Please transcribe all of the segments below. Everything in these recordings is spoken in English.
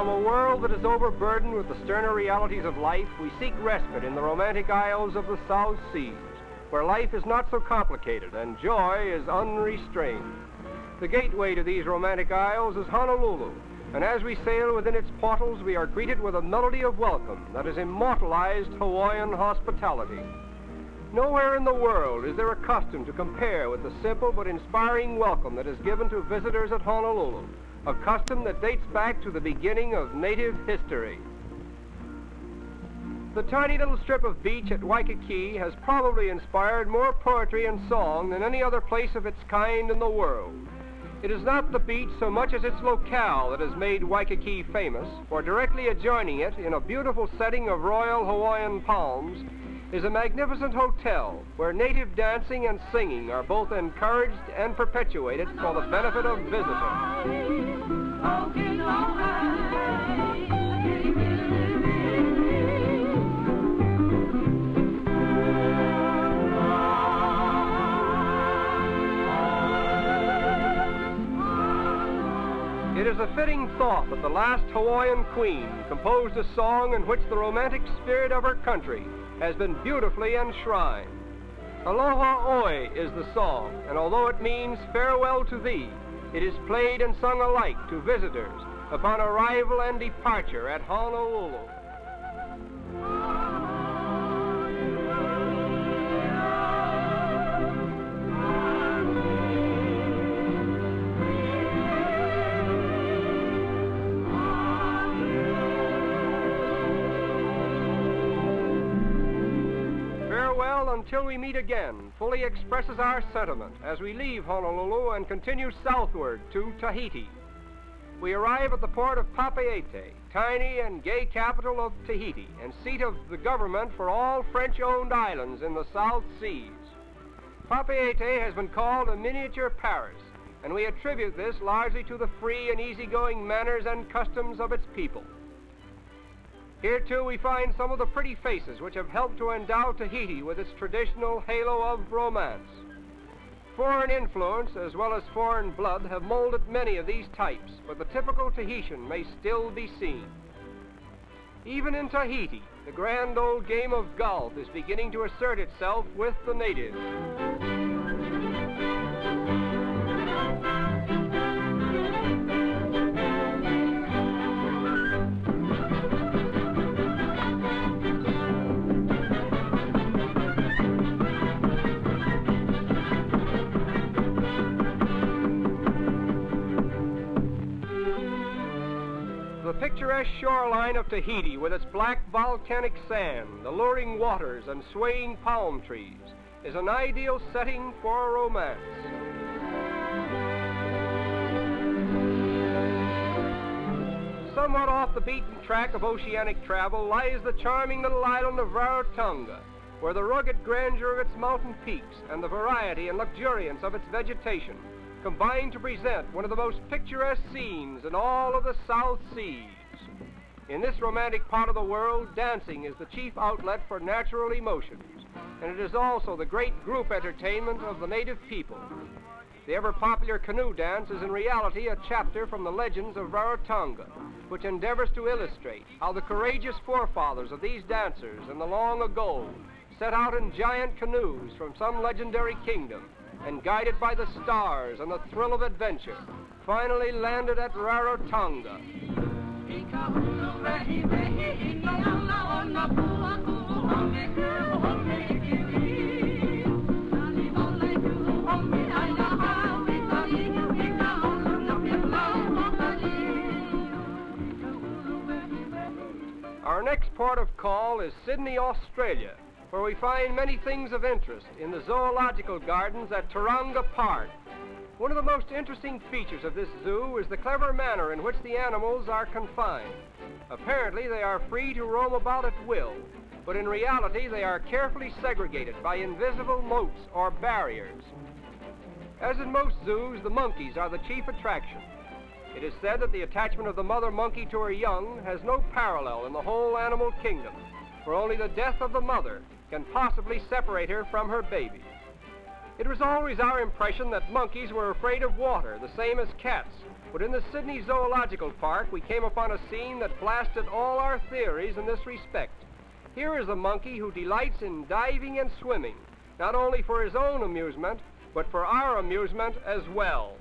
From a world that is overburdened with the sterner realities of life, we seek respite in the romantic isles of the South Seas, where life is not so complicated and joy is unrestrained. The gateway to these romantic isles is Honolulu, and as we sail within its portals, we are greeted with a melody of welcome that has immortalized Hawaiian hospitality. Nowhere in the world is there a custom to compare with the simple but inspiring welcome that is given to visitors at Honolulu, a custom that dates back to the beginning of native history. The tiny little strip of beach at Waikiki has probably inspired more poetry and song than any other place of its kind in the world. It is not the beach so much as its locale that has made Waikiki famous, for directly adjoining it, in a beautiful setting of royal Hawaiian palms, is a magnificent hotel where native dancing and singing are both encouraged and perpetuated for the benefit of visitors. It is a fitting thought that the last Hawaiian queen composed a song in which the romantic spirit of her country has been beautifully enshrined. Aloha Oi is the song, and although it means farewell to thee, it is played and sung alike to visitors upon arrival and departure at Honolulu. Until we meet again fully expresses our sentiment as we leave Honolulu and continue southward to Tahiti. We arrive at the port of Papeete, tiny and gay capital of Tahiti and seat of the government for all French-owned islands in the South Seas. Papeete has been called a miniature Paris, and we attribute this largely to the free and easygoing manners and customs of its people. Here, too, we find some of the pretty faces which have helped to endow Tahiti with its traditional halo of romance. Foreign influence, as well as foreign blood, have molded many of these types, but the typical Tahitian may still be seen. Even in Tahiti, the grand old game of golf is beginning to assert itself with the natives. The picturesque shoreline of Tahiti, with its black volcanic sand, alluring waters, and swaying palm trees, is an ideal setting for romance. Somewhat off the beaten track of oceanic travel lies the charming little island of Rarotonga, where the rugged grandeur of its mountain peaks and the variety and luxuriance of its vegetation combine to present one of the most picturesque scenes in all of the South Seas. In this romantic part of the world, dancing is the chief outlet for natural emotions, and it is also the great group entertainment of the native people. The ever-popular canoe dance is in reality a chapter from the legends of Rarotonga, which endeavors to illustrate how the courageous forefathers of these dancers in the long ago set out in giant canoes from some legendary kingdom, and guided by the stars and the thrill of adventure, finally landed at Rarotonga. Our next port of call is Sydney, Australia, where we find many things of interest in the zoological gardens at Koala Park. One of the most interesting features of this zoo is the clever manner in which the animals are confined. Apparently, they are free to roam about at will, but in reality, they are carefully segregated by invisible moats or barriers. As in most zoos, the monkeys are the chief attraction. It is said that the attachment of the mother monkey to her young has no parallel in the whole animal kingdom, for only the death of the mother can possibly separate her from her baby. It was always our impression that monkeys were afraid of water, the same as cats, But in the Sydney Zoological Park, we came upon a scene that blasted all our theories in this respect. Here is a monkey who delights in diving and swimming, not only for his own amusement, but for our amusement as well.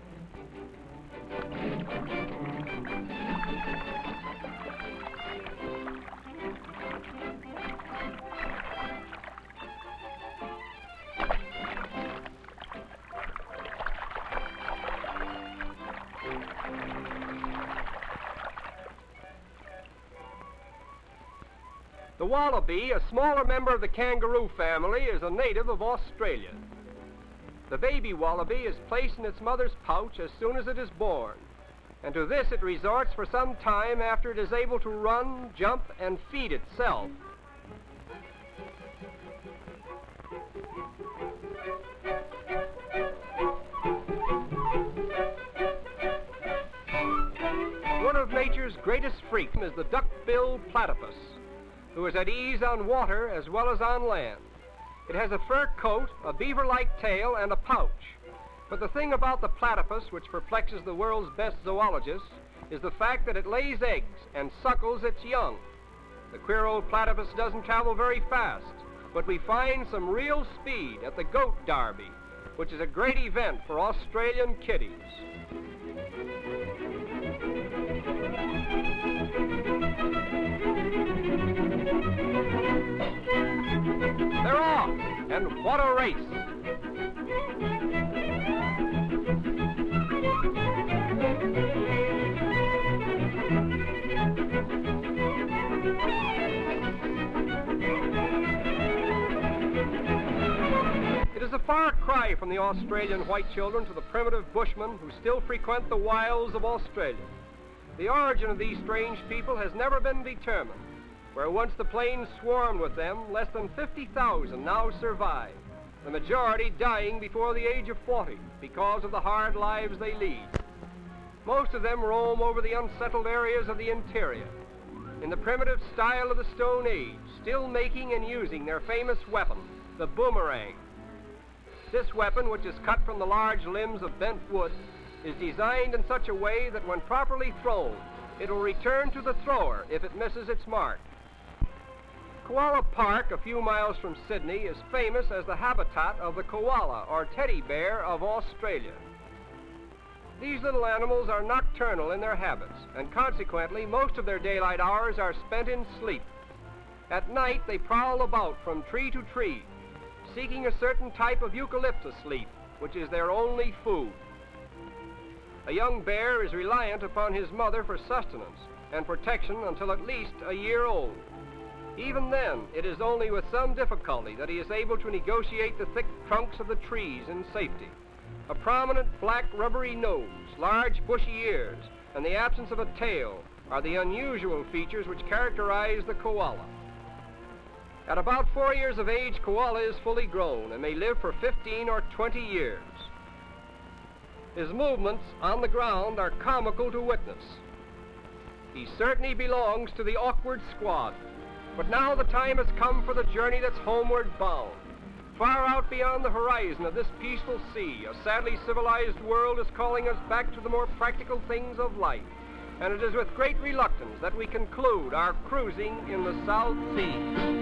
The wallaby, a smaller member of the kangaroo family, is a native of Australia. The baby wallaby is placed in its mother's pouch as soon as it is born, and to this it resorts for some time after it is able to run, jump, and feed itself. One of nature's greatest freaks is the duck-billed platypus, who is at ease on water as well as on land. It has a fur coat, a beaver-like tail, and a pouch. But the thing about the platypus which perplexes the world's best zoologists is the fact that it lays eggs and suckles its young. The queer old platypus doesn't travel very fast, but we find some real speed at the Goat Derby, which is a great event for Australian kiddies. They're off, and what a race! It is a far cry from the Australian white children to the primitive bushmen who still frequent the wilds of Australia. The origin of these strange people has never been determined. Where once the plains swarmed with them, less than 50,000 now survive, the majority dying before the age of 40 because of the hard lives they lead. Most of them roam over the unsettled areas of the interior, in the primitive style of the Stone Age, still making and using their famous weapon, the boomerang. This weapon, which is cut from the large limbs of bent wood, is designed in such a way that when properly thrown, it will return to the thrower if it misses its mark. Koala Park, a few miles from Sydney, is famous as the habitat of the koala, or teddy bear, of Australia. These little animals are nocturnal in their habits, and consequently most of their daylight hours are spent in sleep. At night they prowl about from tree to tree, seeking a certain type of eucalyptus leaf, which is their only food. A young bear is reliant upon his mother for sustenance and protection until at least a year old. Even then, it is only with some difficulty that he is able to negotiate the thick trunks of the trees in safety. A prominent black rubbery nose, large bushy ears, and the absence of a tail are the unusual features which characterize the koala. At about 4 years of age, koala is fully grown and may live for 15 or 20 years. His movements on the ground are comical to witness. He certainly belongs to the awkward squad. But now the time has come for the journey that's homeward bound. Far out beyond the horizon of this peaceful sea, a sadly civilized world is calling us back to the more practical things of life. And it is with great reluctance that we conclude our cruising in the South Sea.